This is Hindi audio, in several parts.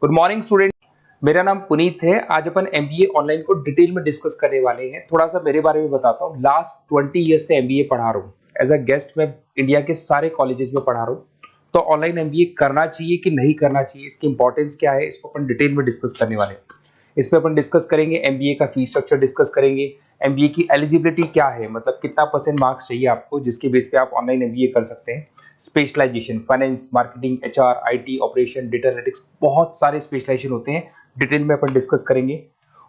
Good morning student. मेरा नाम पुनीत है। आज अपन एमबीए ऑनलाइन को डिटेल में डिस्कस करने वाले हैं। थोड़ा सा मेरे बारे में बताता हूँ। लास्ट 20 ईयर्स से एमबीए पढ़ा रहा हूँ। एज अ गेस्ट मैं इंडिया के सारे कॉलेजेस में पढ़ा रहा हूँ। तो ऑनलाइन एमबीए करना चाहिए कि नहीं करना चाहिए, इसकी इंपॉर्टेंस क्या है, इसको अपन डिटेल में डिस्कस करने वाले हैं। इसमें अपन डिस्कस करेंगे एमबीए का फीस स्ट्रक्चर डिस्कस करेंगे, एमबीए की एलिजिबिलिटी क्या है, मतलब कितना परसेंट मार्क्स चाहिए आपको जिसके बेस पे आप ऑनलाइन एमबीए कर सकते हैं। Specialisation, finance, marketing, HR, IT, operation, data analytics, बहुत सारे स्पेशलाइजेशन होते हैं। डिटेल में अपन डिस्कस करेंगे।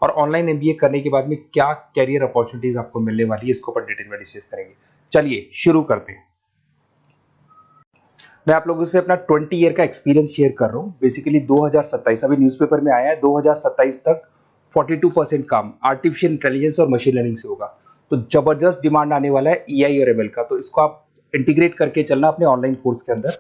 और ऑनलाइन एमबीए करने के बाद में क्या कैरियर अपॉर्चुनिटीज आपको मिलने वाली है, इसको अपन डिटेल में डिस्कस करेंगे। चलिए शुरू करते हैं। मैं आप लोगों से अपना 20 ईयर का एक्सपीरियंस शेयर कर रहा हूँ। बेसिकली 2027 अभी न्यूज़पेपर में आया है, 2027 तक 42% काम आर्टिफिशियल इंटेलिजेंस और मशीन लर्निंग से होगा। तो जबरदस्त डिमांड आने वाला है ईआई और एमएल का, तो इसको आप इंटीग्रेट करके चलना अपने ऑनलाइन कोर्स के अंदर।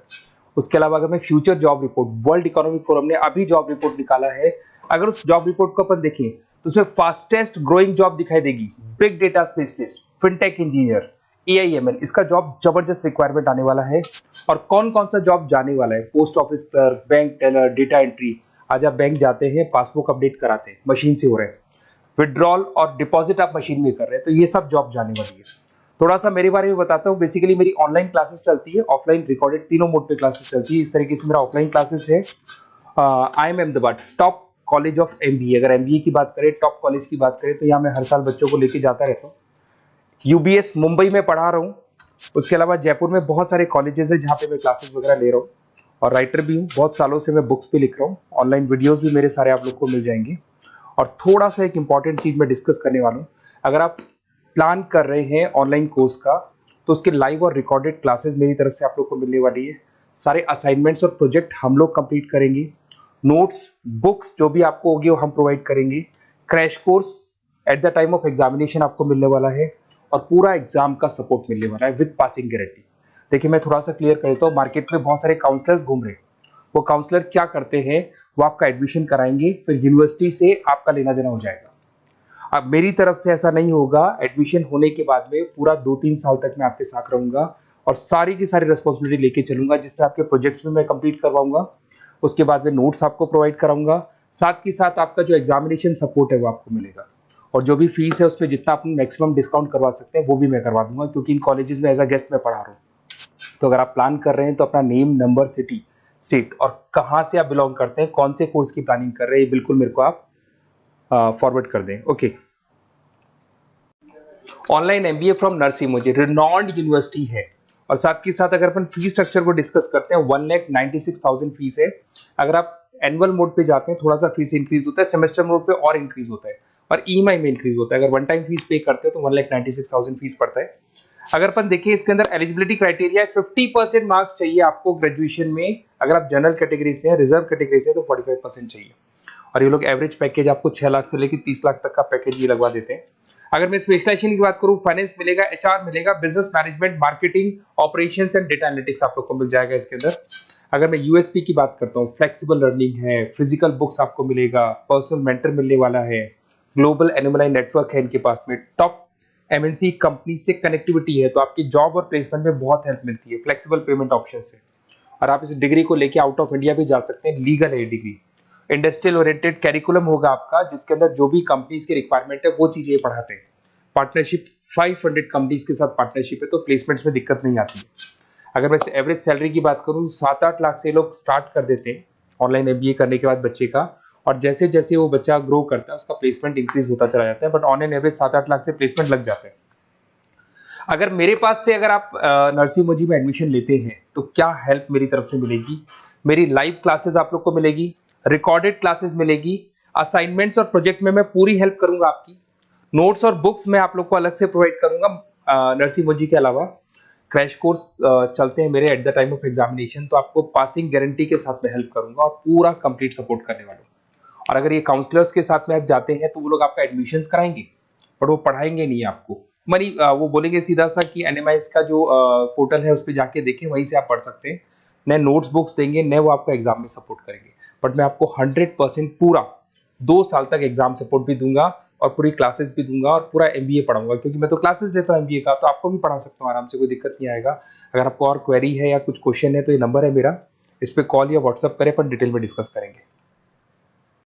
उसके अलावा अगर मैं future job report, world economic forum ने अभी जॉब रिपोर्ट निकाला है, अगर उस जॉब रिपोर्ट को अपन देखें तो उसमें फास्टेस्ट ग्रोइंग जॉब दिखाई देगी big data specialist, fintech engineer, AIML, इसका जॉब जबरदस्त रिक्वायरमेंट आने वाला है। और कौन कौन सा जॉब जाने वाला है, post office clerk, bank teller, data entry. आज आप बैंक जाते हैं, पासबुक अपडेट कराते हैं, मशीन से हो रहे हैं। विड्रॉल और डिपॉजिट आप मशीन में कर रहे हैं, तो ये सब जॉब जाने वाली है। थोड़ा सा मेरे बारे में बताता हूँ। बेसिकली मेरी ऑनलाइन क्लासेस चलती है, ऑफलाइन रिकॉर्डेड, तीनों मोड पे क्लासेस चलती है। इस तरीके से मेरा ऑफलाइन क्लासेस है। I am Ahmedabad top college of MBA. अगर एमबीए की बात करें, टॉप कॉलेज की बात करें, तो यहाँ मैं हर साल बच्चों को लेके जाता रहता हूँ। यूबीएस मुंबई में पढ़ा रहा हूँ। उसके अलावा जयपुर में बहुत सारे कॉलेजेस है जहाँ पे मैं क्लासेस वगैरह ले रहा हूँ। और राइटर भी हूँ, बहुत सालों से मैं बुक्स पे लिख रहा हूँ। ऑनलाइन वीडियोस भी मेरे सारे आप लोग को मिल जाएंगे। और थोड़ा सा एक इंपॉर्टेंट चीज मैं डिस्कस करने वाला हूँ। अगर आप प्लान कर रहे हैं ऑनलाइन कोर्स का, तो उसके लाइव और रिकॉर्डेड क्लासेस मेरी तरफ से आप लोग को मिलने वाली है। सारे असाइनमेंट्स और प्रोजेक्ट हम लोग कंप्लीट करेंगे। नोट्स, बुक्स जो भी आपको होगी वो हम प्रोवाइड करेंगे। Crash course at the time of examination आपको मिलने वाला है। और पूरा एग्जाम का सपोर्ट मिलने वाला है विद पासिंग गारंटी। देखिए मैं थोड़ा सा क्लियर कर देता हूँ। मार्केट में बहुत सारे काउंसलर्स घूम रहे हैं। वो काउंसलर क्या करते हैं, वो आपका एडमिशन कराएंगे, फिर यूनिवर्सिटी से आपका लेना देना हो जाएगा। अब मेरी तरफ से ऐसा नहीं होगा। एडमिशन होने के बाद में पूरा 2-3 साल तक मैं आपके साथ रहूंगा और सारी की सारी रिस्पॉन्सिबिलिटी लेके चलूंगा, जिसमें आपके प्रोजेक्ट्स में मैं कंप्लीट करवाऊंगा। उसके बाद में नोट्स आपको प्रोवाइड कराऊंगा। साथ के साथ आपका जो एग्जामिनेशन सपोर्ट है वो आपको मिलेगा। और जो भी फीस है उस पर जितना आप मैक्सिमम डिस्काउंट करवा सकते हैं वो भी मैं करवा दूंगा, क्योंकि इन कॉलेजेस में एज अ गेस्ट मैं पढ़ा रहा हूँ। तो अगर आप प्लान कर रहे हैं तो अपना नेम, नंबर, सिटी, स्टेट और कहाँ से आप बिलोंग करते हैं, कौन से कोर्स की प्लानिंग कर रहे हैं, ये बिल्कुल मेरे को आप फॉरवर्ड कर दें। Okay. Online MBA from Narsee Monjee renowned university है। और साथ के साथ अगर अपन फीस स्ट्रक्चर को डिस्कस करते हैं, 1,96,000 फीस है। अगर आप एनुअल मोड पे जाते हैं थोड़ा सा फीस इंक्रीज होता है, सेमेस्टर मोड पे और इंक्रीज होता है, और ईएमआई में इंक्रीज होता है। अगर वन टाइम फीस पे करते हैं तो 1,96,000 फीस पड़ता है। अगर अपन देखिए इसके अंदर एलिजिबिलिटी क्राइटेरिया है, 50% मार्क्स चाहिए आपको ग्रेजुएशन में। अगर आप जनरल कैटेगरी से हैं, रिजर्व कैटेगरी से, तो 45% चाहिए। और ये लोग एवरेज पैकेज आपको 6 लाख से लेकर 30 लाख तक का पैकेज ये लगवा देते हैं। अगर मैं स्पेशलाइजेशन की बात करूं, फाइनेंस मिलेगा, एचआर मिलेगा, business management, marketing, operations and data analytics आप लोग को मिल जाएगा इसके अंदर। अगर मैं यूएसपी की बात करता हूं, फ्लेक्सिबल लर्निंग है, फिजिकल बुक्स आपको मिलेगा, पर्सनल मेंटर मिलने वाला है, ग्लोबल एनुमलाई नेटवर्क है इनके पास में, टॉप एमएनसी कंपनी से कनेक्टिविटी है, तो आपकी जॉब और प्लेसमेंट में बहुत हेल्प मिलती है, फ्लेक्सिबल पेमेंट ऑप्शन से। और आप इस डिग्री को लेके आउट ऑफ इंडिया भी जा सकते हैं, लीगल है डिग्री। इंडस्ट्रियल ओरिएंटेड कैरिकुलम होगा आपका, जिसके अंदर जो भी कंपनीज की रिक्वायरमेंट है वो चीजें पढ़ाते हैं। पार्टनरशिप, 500 कंपनीज के साथ पार्टनरशिप है, तो प्लेसमेंट्स में दिक्कत नहीं आती है। अगर मैं एवरेज सैलरी की बात करूं, 7-8 लाख से लोग स्टार्ट कर देते हैं ऑनलाइन एमबीए करने के बाद बच्चे का। और जैसे जैसे वो बच्चा ग्रो करता है उसका प्लेसमेंट इंक्रीज होता चला जाता है, but on an average 7-8 lakh से प्लेसमेंट लग जाते हैं। अगर मेरे पास से अगर आप नरसिंह मुझी में एडमिशन लेते हैं तो क्या हेल्प मेरी तरफ से मिलेगी, मेरी लाइव क्लासेस आप लोग को मिलेगी, रिकॉर्डेड क्लासेस मिलेगी, असाइनमेंट्स और प्रोजेक्ट में मैं पूरी हेल्प करूंगा आपकी। नोट्स और बुक्स मैं आप लोग को अलग से प्रोवाइड करूंगा नरसिंह मुझी के अलावा। क्रैश कोर्स चलते हैं मेरे at the time of examination, तो आपको पासिंग गारंटी के साथ में हेल्प करूंगा और पूरा कंप्लीट सपोर्ट करने वाला हूँ। और अगर ये काउंसलर्स के साथ में आप जाते हैं तो वो लोग आपका एडमिशंस कराएंगे, बट वो पढ़ाएंगे नहीं आपको। मनी वो बोलेंगे सीधा सा कि एनएमआईएस का जो पोर्टल है उस पर जाके देखें, वहीं से आप पढ़ सकते हैं। नए नोट्स बुक्स देंगे, नए वो आपका एग्जाम में सपोर्ट करेंगे। बट मैं आपको 100% पूरा 2 साल तक एग्जाम सपोर्ट भी दूंगा और पूरी क्लासेस भी दूंगा और पूरा एमबीए पढ़ाऊंगा, क्योंकि मैं तो क्लासेस लेता हूँ एमबीए का, तो आपको भी पढ़ा सकता हूँ आराम से, कोई दिक्कत नहीं आएगा। अगर आपको और क्वेरी है या कुछ क्वेश्चन है तो ये नंबर है मेरा, इस पे कॉल या व्हाट्सअप करें, पर डिटेल में डिस्कस करेंगे।